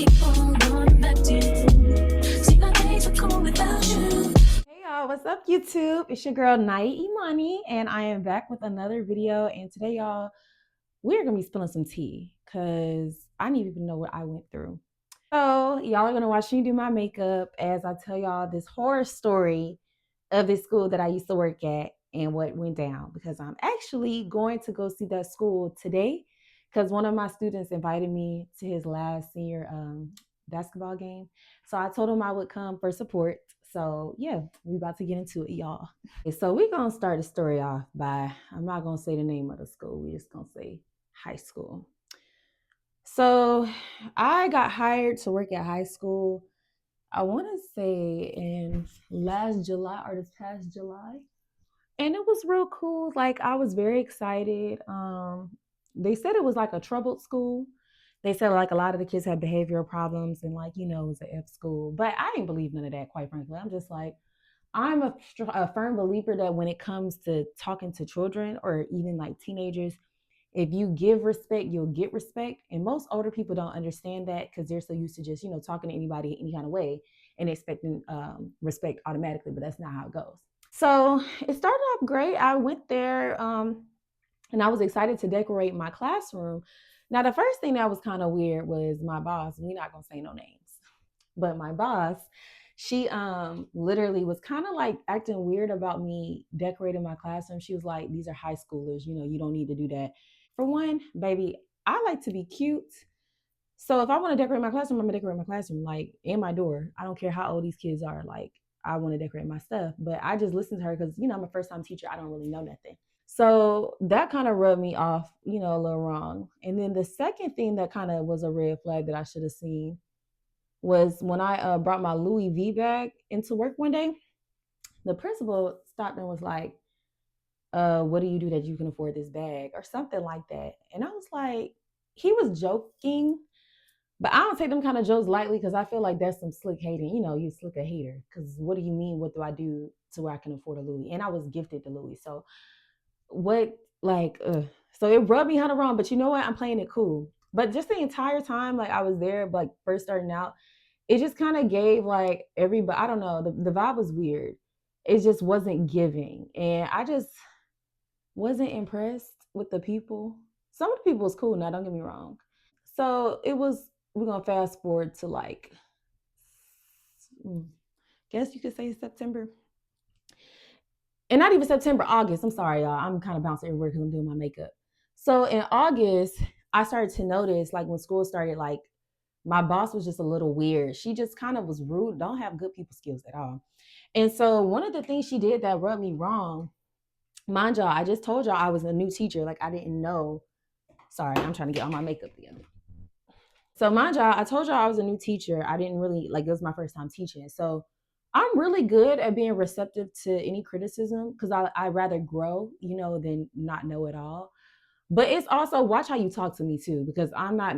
Hey y'all, what's up YouTube? It's your girl Nai Imani and I am back with another video, and today y'all, we're gonna be spilling some tea because I need people to know what I went through. So y'all are gonna watch me do my makeup as I tell y'all this horror story of this school that I used to work at and what went down, because I'm actually going to go see that school today because one of my students invited me to his last senior basketball game. So I told him I would come for support. So yeah, we about to get into it, y'all. So we're gonna start the story off by, I'm not gonna say the name of the school, we're just gonna say high school. So I got hired to work at high school, I want to say in last July or this past July. And it was real cool. Like, I was very excited. They said it was like a troubled school. They said like a lot of the kids had behavioral problems and like, it was an F school. But I didn't believe none of that, quite frankly. I'm just like, I'm a firm believer that when it comes to talking to children or even like teenagers, if you give respect, you'll get respect. And most older people don't understand that because they're so used to just, talking to anybody any kind of way and expecting respect automatically, but that's not how it goes. So it started off great. I went there and I was excited to decorate my classroom. Now, the first thing that was kind of weird was my boss. We're not going to say no names, but my boss, she literally was kind of like acting weird about me decorating my classroom. She was like, these are high schoolers, you don't need to do that. For one, baby, I like to be cute. So if I want to decorate my classroom, I'm gonna decorate my classroom, like in my door. I don't care how old these kids are. Like, I want to decorate my stuff. But I just listen to her because I'm a first time teacher. I don't really know nothing. So that kind of rubbed me off, a little wrong. And then the second thing that kind of was a red flag that I should have seen was when I brought my Louis V bag into work one day. The principal stopped and was like, what do you do that you can afford this bag or something like that? And I was like, he was joking, but I don't take them kind of jokes lightly because I feel like that's some slick hating. You slick a hater. Because what do you mean? What do I do to where I can afford a Louis? And I was gifted the Louis. So what, like, so it rubbed me kind of wrong. But you know what? I'm playing it cool. But just the entire time, like I was there, like first starting out, it just kind of gave like everybody, I don't know, the vibe was weird. It just wasn't giving. And I just wasn't impressed with the people. Some of the people was cool now, don't get me wrong. So it was, we're gonna fast forward to like, guess you could say September. And not even September, August. I'm sorry, y'all. I'm kind of bouncing everywhere because I'm doing my makeup. So in August, I started to notice, like when school started, like my boss was just a little weird. She just kind of was rude, don't have good people skills at all. And so one of the things she did that rubbed me wrong, mind y'all, I just told y'all I was a new teacher. Like I didn't know. Sorry, I'm trying to get all my makeup together. So mind y'all, I told y'all I was a new teacher. I didn't really like, it was my first time teaching. So I'm really good at being receptive to any criticism because I rather grow, than not know it all. But it's also watch how you talk to me too, because I'm not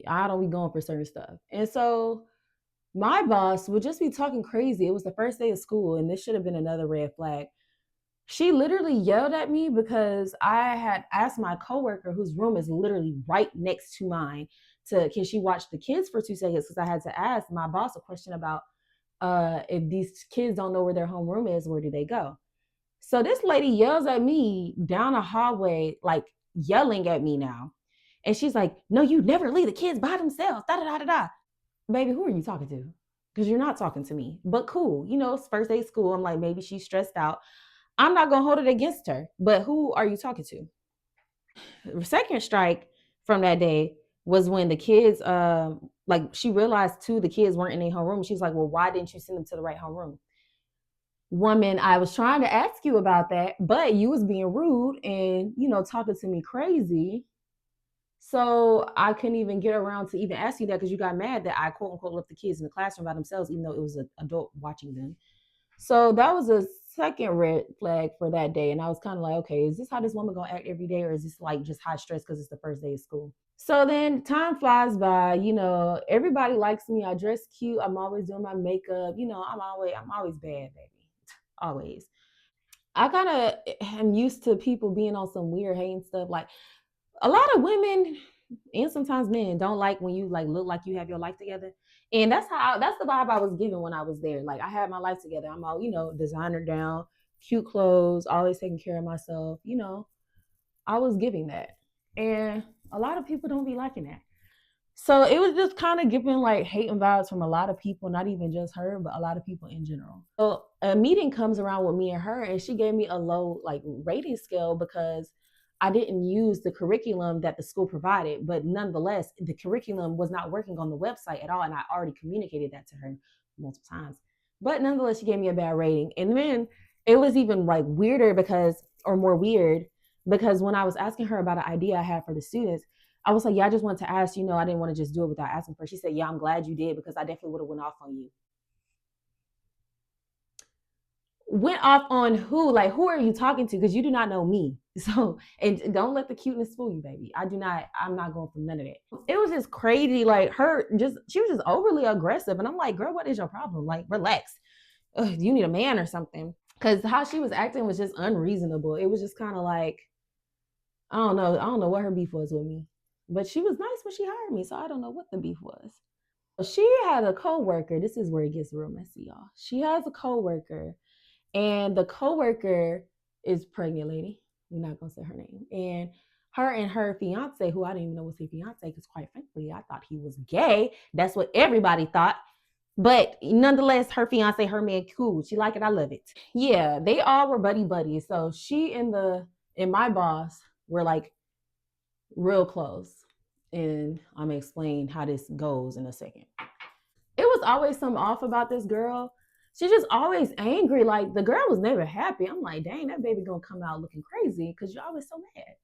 I don't be going for certain stuff. And so my boss would just be talking crazy. It was the first day of school, and this should have been another red flag. She literally yelled at me because I had asked my coworker, whose room is literally right next to mine, to can she watch the kids for 2 seconds, because I had to ask my boss a question about if these kids don't know where their homeroom is, where do they go? So this lady yells at me down a hallway, like yelling at me now. And she's like, no, you never leave the kids by themselves. Da da da da da. Baby, who are you talking to? Because you're not talking to me. But cool. It's first day of school. I'm like, maybe she's stressed out. I'm not gonna hold it against her. But who are you talking to? The second strike from that day was when the kids, like she realized too, the kids weren't in their homeroom. She's like, well, why didn't you send them to the right homeroom? Woman, I was trying to ask you about that, but you was being rude and talking to me crazy. So I couldn't even get around to even ask you that because you got mad that I quote unquote left the kids in the classroom by themselves, even though it was an adult watching them. So that was a second red flag for that day. And I was kind of like, okay, is this how this woman gonna act every day? Or is this like just high stress because it's the first day of school? So then time flies by, everybody likes me. I dress cute. I'm always doing my makeup. I'm always bad, baby. Always. I kind of am used to people being on some weird hating stuff. Like a lot of women, and sometimes men don't like when you like look like you have your life together. And that's the vibe I was given when I was there. Like I had my life together. I'm all, designer down, cute clothes, always taking care of myself. I was giving that. And a lot of people don't be liking that. So it was just kind of giving like hate and vibes from a lot of people, not even just her, but a lot of people in general. So a meeting comes around with me and her, and she gave me a low like rating scale because I didn't use the curriculum that the school provided, but nonetheless, the curriculum was not working on the website at all, and I already communicated that to her multiple times. But nonetheless, she gave me a bad rating, and then it was even like weirder or more weird because when I was asking her about an idea I had for the students, I was like, yeah, I just wanted to ask, I didn't want to just do it without asking for. She said, yeah, I'm glad you did because I definitely would have went off on you. Went off on who? Like, who are you talking to? Because you do not know me. So, and don't let the cuteness fool you, baby. I'm not going for none of that. It was just crazy. Like, she was just overly aggressive. And I'm like, girl, what is your problem? Like, relax. Ugh, you need a man or something. Because how she was acting was just unreasonable. It was just kind of like, I don't know. I don't know what her beef was with me. But she was nice when she hired me. So I don't know what the beef was. She had a coworker. This is where it gets real messy, y'all. She has a coworker, and the coworker is pregnant lady. We're not gonna say her name. And her fiance, who I didn't even know was her fiance, because quite frankly, I thought he was gay. That's what everybody thought. But nonetheless, her fiance, her man, cool. She like it. I love it. Yeah, they all were buddy buddies. So she and my boss were like real close. And I'm gonna explain how this goes in a second. It was always something off about this girl. She's just always angry. Like the girl was never happy. I'm like, dang, that baby gonna come out looking crazy because you're always so mad.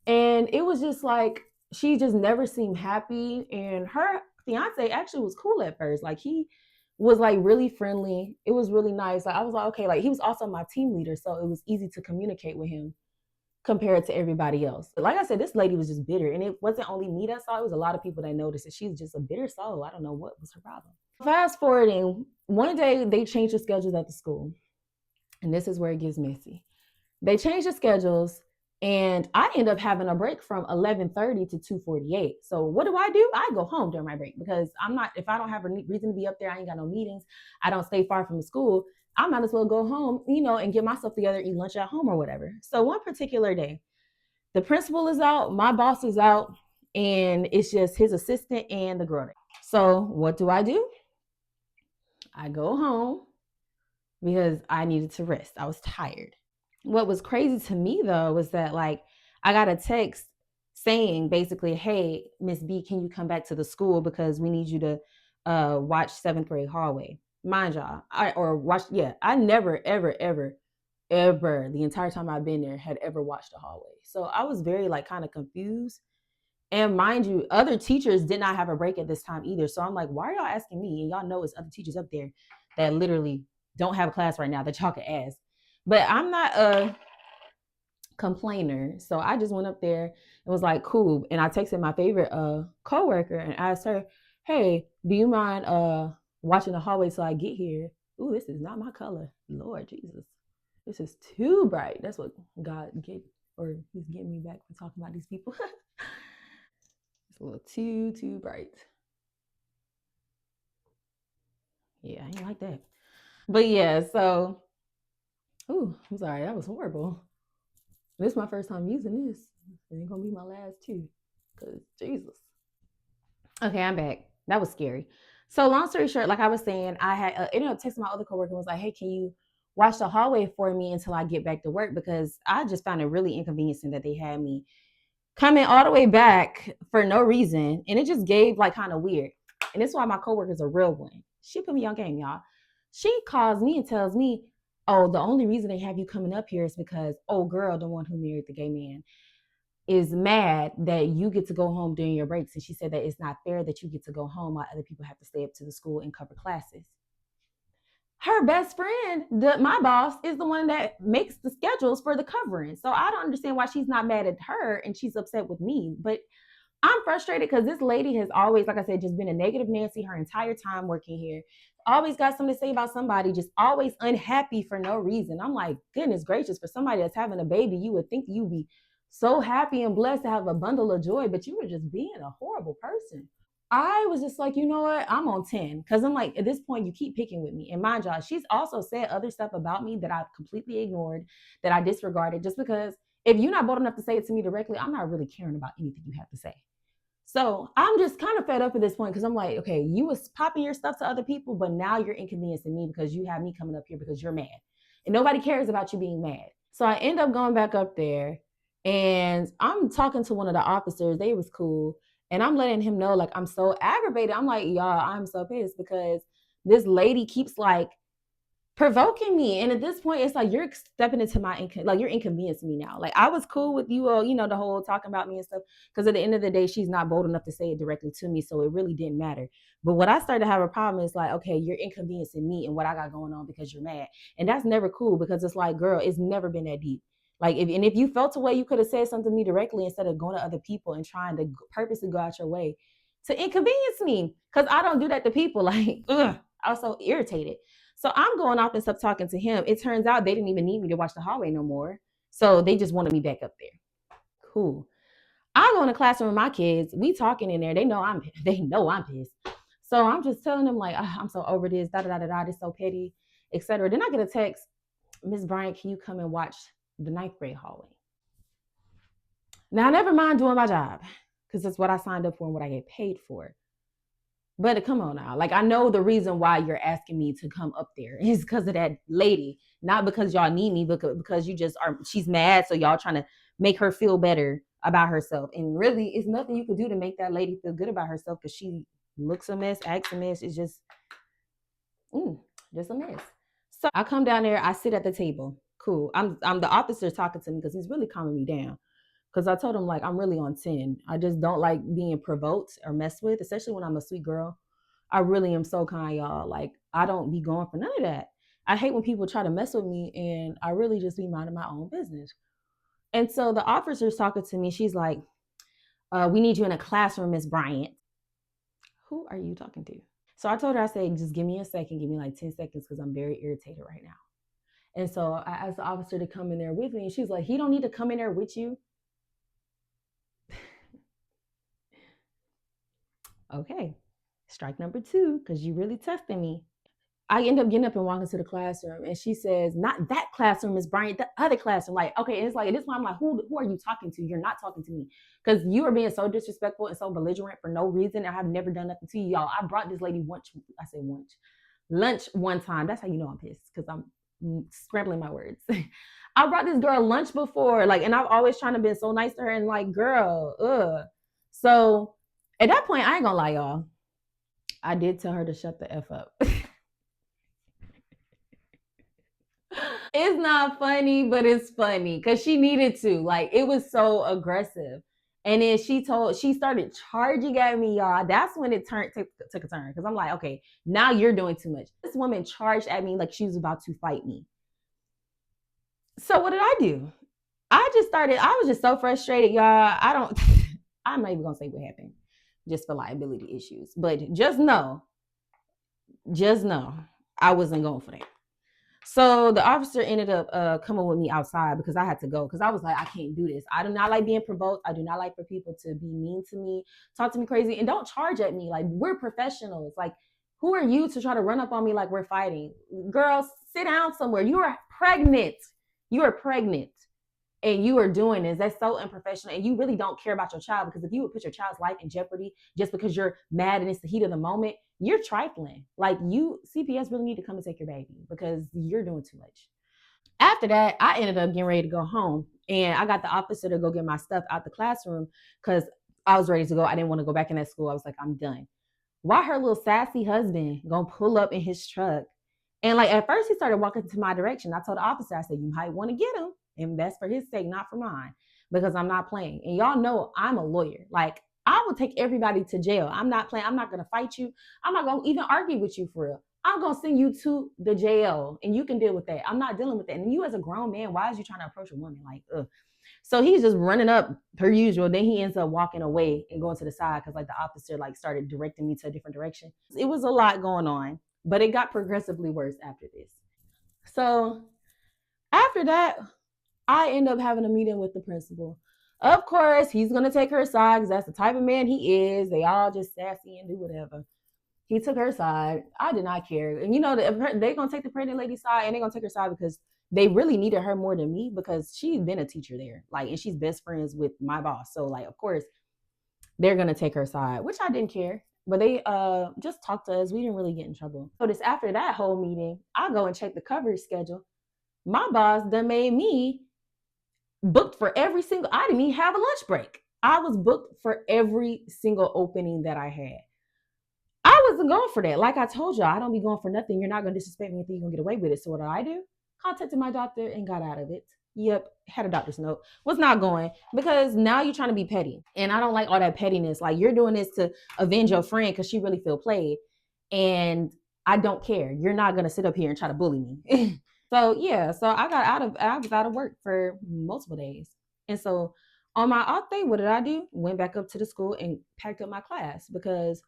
And it was just like she just never seemed happy. And her fiance actually was cool at first. Like he was like really friendly. It was really nice. Like I was like, okay, like he was also my team leader, so it was easy to communicate with him compared to everybody else. But like I said, this lady was just bitter. And it wasn't only me that saw it, was a lot of people that noticed that she's just a bitter soul. I don't know what was her problem. Fast forwarding, one day they changed the schedules at the school. And this is where it gets messy. They changed the schedules, and I end up having a break from 11:30 to 2:48. So what do? I go home during my break because I'm not, if I don't have a reason to be up there, I ain't got no meetings, I don't stay far from the school, I might as well go home, and get myself together, eat lunch at home or whatever. So one particular day, the principal is out, my boss is out, and it's just his assistant and the girl. So what do? I go home because I needed to rest. I was tired. What was crazy to me though was that like I got a text saying basically, hey, Miss B, can you come back to the school because we need you to watch seventh grade hallway. Mind y'all, I never, ever, ever, ever the entire time I've been there had ever watched a hallway. So I was very like kind of confused. And mind you, other teachers did not have a break at this time either. So I'm like, why are y'all asking me? And y'all know it's other teachers up there that literally don't have a class right now that y'all can ask. But I'm not a complainer. So I just went up there and was like, cool. And I texted my favorite coworker and asked her, hey, do you mind watching the hallway till I get here? Ooh, this is not my color. Lord Jesus. This is too bright. That's what God he's getting me back for talking about these people. It's a little too bright. Yeah, I ain't like that. But yeah, so I'm sorry, that was horrible. This is my first time using this. It ain't gonna be my last too. Cause Jesus. Okay, I'm back. That was scary. So long story short, like I was saying, I had ended up texting my other coworker and was like, hey, can you watch the hallway for me until I get back to work? Because I just found it really inconveniencing that they had me coming all the way back for no reason. And it just gave like kind of weird. And this is why my coworker's a real one. She put me on game, y'all. She calls me and tells me, oh, the only reason they have you coming up here is because old girl, the one who married the gay man, is mad that you get to go home during your breaks. And she said that it's not fair that you get to go home while other people have to stay up to the school and cover classes. Her best friend, my boss, is the one that makes the schedules for the covering. So I don't understand why she's not mad at her and she's upset with me. But I'm frustrated because this lady has always, like I said, just been a negative Nancy her entire time working here. Always got something to say about somebody, just always unhappy for no reason. I'm like, goodness gracious, for somebody that's having a baby, you would think you'd be so happy and blessed to have a bundle of joy, but you were just being a horrible person. I was just like, you know what? I'm on 10. Cause I'm like, at this point, you keep picking with me. And mind you, she's also said other stuff about me that I've completely ignored, that I disregarded, just because if you're not bold enough to say it to me directly, I'm not really caring about anything you have to say. So I'm just kind of fed up at this point because I'm like, okay, you was popping your stuff to other people, but now you're inconveniencing me because you have me coming up here because you're mad. And nobody cares about you being mad. So I end up going back up there and I'm talking to one of the officers. They was cool. And I'm letting him know, like, I'm so aggravated. I'm like, y'all, I'm so pissed because this lady keeps like provoking me. And at this point, it's like you're stepping into my like you're inconveniencing me now. Like I was cool with you, you know, the whole talking about me and stuff. Because at the end of the day, she's not bold enough to say it directly to me, so it really didn't matter. But what I started to have a problem is like, okay, you're inconveniencing me and what I got going on because you're mad, and that's never cool. Because it's like, girl, it's never been that deep. Like if you felt a way, you could have said something to me directly instead of going to other people and trying to purposely go out your way to inconvenience me. Because I don't do that to people. Like, ugh, I was so irritated. So I'm going off and stuff talking to him. It turns out they didn't even need me to watch the hallway no more. So they just wanted me back up there. Cool. I go in the classroom with my kids. We talking in there. They know I'm pissed. So I'm just telling them like, I'm so over this, da da da da, this so petty, etc. Then I get a text, Miss Bryant, can you come and watch the ninth grade hallway? Now, never mind doing my job because that's what I signed up for and what I get paid for. But come on now. Like I know the reason why you're asking me to come up there is because of that lady, not because y'all need me, but because you just are she's mad, so y'all trying to make her feel better about herself. And really it's nothing you could do to make that lady feel good about herself because she looks a mess, acts a mess. It's mm, just a mess. So I come down there, I sit at the table. Cool. I'm the officer talking to me because he's really calming me down. Because I told him like I'm really on 10. I just don't like being provoked or messed with, especially when I'm a sweet girl. I really am so kind, y'all. Like I don't be going for none of that. I hate when people try to mess with me, and I really just be minding my own business. And so the officer's talking to me. She's like, "We need you in a classroom, Miss Bryant." Who are you talking to? So I told her, I said, just give me a second, give me like 10 seconds because I'm very irritated right now. And so I asked the officer to come in there with me, and she's like, he don't need to come in there with you. Okay, strike number two, because you really testing me. I end up getting up and walking to the classroom, and she says, "Not that classroom, Miss Bryant, the other classroom." Like, okay, and it's like at this point, I'm like, who are you talking to? You're not talking to me because you are being so disrespectful and so belligerent for no reason. I have never done nothing to you, y'all. I brought this lady lunch. I said lunch one time. That's how you know I'm pissed because I'm scrambling my words. I brought this girl lunch before, like, and I've always trying to be so nice to her, and like, girl, ugh. So at that point, I ain't gonna lie, y'all. I did tell her to shut the f up. It's not funny, but it's funny because she needed to. Like it was so aggressive. And then she started charging at me, y'all. That's when it took a turn because I'm like, okay, now you're doing too much. This woman charged at me like she was about to fight me. So what did I do? I was just so frustrated, y'all. I'm not even gonna say what happened just for liability issues. But just know, I wasn't going for that. So the officer ended up coming with me outside because I had to go because I was like, I can't do this. I do not like being provoked. I do not like for people to be mean to me, talk to me crazy, and don't charge at me. Like we're professionals. Like who are you to try to run up on me like we're fighting? Girls, sit down somewhere. You are pregnant. You are pregnant. And you are doing this. That's so unprofessional. And you really don't care about your child because if you would put your child's life in jeopardy just because you're mad and it's the heat of the moment, you're trifling. Like CPS really need to come and take your baby because you're doing too much. After that, I ended up getting ready to go home. And I got the officer to go get my stuff out the classroom because I was ready to go. I didn't want to go back in that school. I was like, I'm done. Why her little sassy husband gonna pull up in his truck? And like at first he started walking to my direction. I told the officer, I said, you might want to get him. And that's for his sake, not for mine, because I'm not playing. And y'all know I'm a lawyer. Like I will take everybody to jail. I'm not playing. I'm not gonna fight you. I'm not gonna even argue with you for real. I'm gonna send you to the jail and you can deal with that. I'm not dealing with that. And you as a grown man, why is you trying to approach a woman? Like, ugh. So he's just running up per usual. Then he ends up walking away and going to the side because like the officer like started directing me to a different direction. It was a lot going on, but it got progressively worse after this. So after that, I end up having a meeting with the principal. Of course, he's gonna take her side because that's the type of man he is. They all just sassy and do whatever. He took her side. I did not care. And they're gonna take the pregnant lady's side and they're gonna take her side because they really needed her more than me because she's been a teacher there. Like, and she's best friends with my boss. So, like, of course, they're gonna take her side, which I didn't care. But they just talked to us. We didn't really get in trouble. So this after that whole meeting, I go and check the coverage schedule. My boss done made me booked for every single. I didn't even have a lunch break. I was booked for every single opening that I had. I wasn't going for that. Like I told you, I don't be going for nothing. You're not gonna disrespect me and think you're gonna get away with it. So what did I do? Contacted my doctor and got out of it. Yep, had a doctor's note. Was not going because now you're trying to be petty, and I don't like all that pettiness. Like, you're doing this to avenge your friend because she really feel played, and I don't care. You're not gonna sit up here and try to bully me. So yeah, so I was out of work for multiple days. And so on my off day, what did I do? Went back up to the school and packed up my class because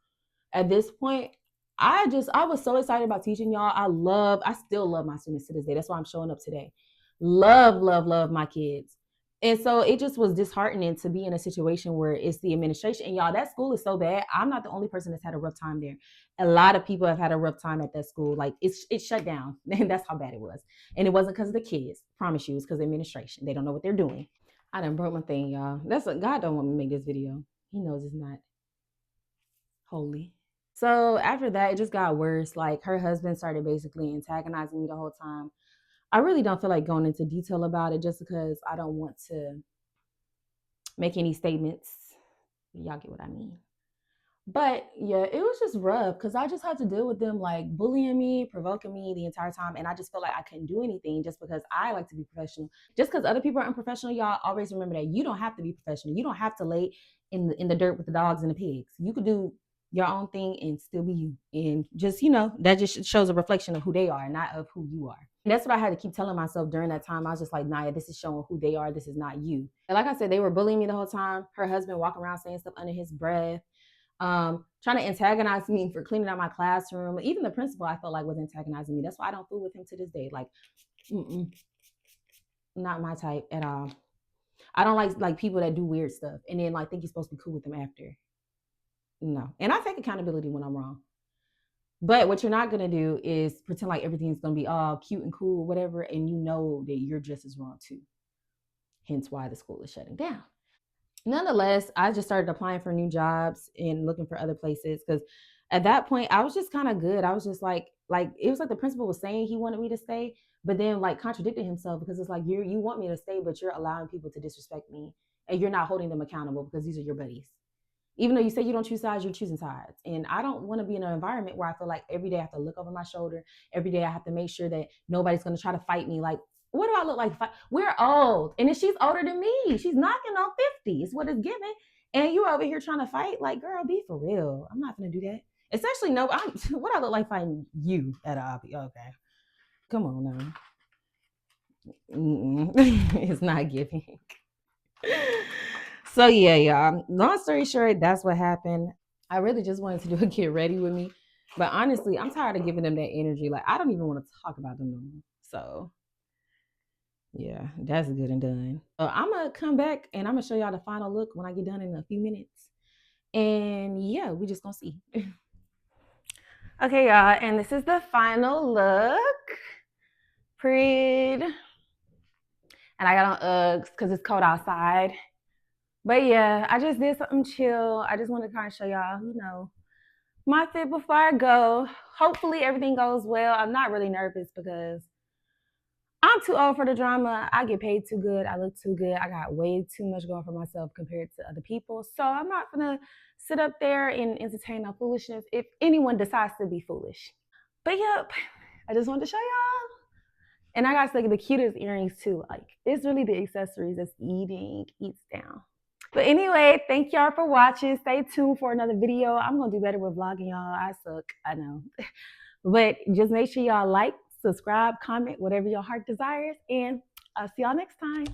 at this point, I was so excited about teaching y'all. I still love my students to this day. That's why I'm showing up today. Love, love, love my kids. And so it just was disheartening to be in a situation where it's the administration. And y'all, that school is so bad. I'm not the only person that's had a rough time there. A lot of people have had a rough time at that school. Like, it shut down. And that's how bad it was. And it wasn't because of the kids. Promise you, it's because of the administration. They don't know what they're doing. I done broke my thing, y'all. That's what God don't want me to make this video. He knows it's not holy. So after that, it just got worse. Like, her husband started basically antagonizing me the whole time. I really don't feel like going into detail about it just because I don't want to make any statements. Y'all get what I mean. But yeah, it was just rough because I just had to deal with them like bullying me, provoking me the entire time. And I just felt like I couldn't do anything just because I like to be professional. Just because other people are unprofessional, y'all always remember that you don't have to be professional. You don't have to lay in the dirt with the dogs and the pigs. You could do your own thing and still be you. And just, that just shows a reflection of who they are, not of who you are. And that's what I had to keep telling myself during that time. I was just like, Naya, this is showing who they are. This is not you. And like I said, they were bullying me the whole time. Her husband walking around saying stuff under his breath. Trying to antagonize me for cleaning out my classroom. Even the principal, I felt like, was antagonizing me. That's why I don't fool with him to this day. Like, not my type at all. I don't like people that do weird stuff and then like think you're supposed to be cool with them after. No. And I take accountability when I'm wrong. But what you're not gonna do is pretend like everything's gonna be all cute and cool, whatever, and you know that you're just as wrong too. Hence why the school is shutting down. Nonetheless, I just started applying for new jobs and looking for other places because at that point I was just kind of good. I was just like it was like the principal was saying he wanted me to stay, but then like contradicted himself because it's like you want me to stay, but you're allowing people to disrespect me and you're not holding them accountable because these are your buddies. Even though you say you don't choose sides, you're choosing sides. And I don't want to be in an environment where I feel like every day I have to look over my shoulder. Every day I have to make sure that nobody's going to try to fight me. Like, what do I look like? We're old. And then she's older than me. She's knocking on 50 is what it's giving. And you're over here trying to fight. Like, girl, be for real. I'm not going to do that. Especially, no, what I look like fighting you at a hobby. Okay. Come on now. It's not giving. So yeah, y'all. Long story short, that's what happened. I really just wanted to do a get ready with me. But honestly, I'm tired of giving them that energy. Like, I don't even want to talk about them no more. So yeah, that's good and done. So I'm gonna come back and I'm gonna show y'all the final look when I get done in a few minutes. And yeah, we just gonna see. Okay, y'all, and this is the final look. Pretty. And I got on Uggs because it's cold outside. But yeah, I just did something chill. I just want to kind of show y'all, my fit before I go. Hopefully everything goes well. I'm not really nervous because I'm too old for the drama. I get paid too good. I look too good. I got way too much going for myself compared to other people. So I'm not going to sit up there and entertain no foolishness if anyone decides to be foolish. But yep, I just wanted to show y'all. And I got like the cutest earrings too. Like, it's really the accessories that's eats down. But anyway, thank y'all for watching. Stay tuned for another video. I'm going to do better with vlogging, y'all. I suck. I know. But just make sure y'all like, subscribe, comment, whatever your heart desires. And I'll see y'all next time.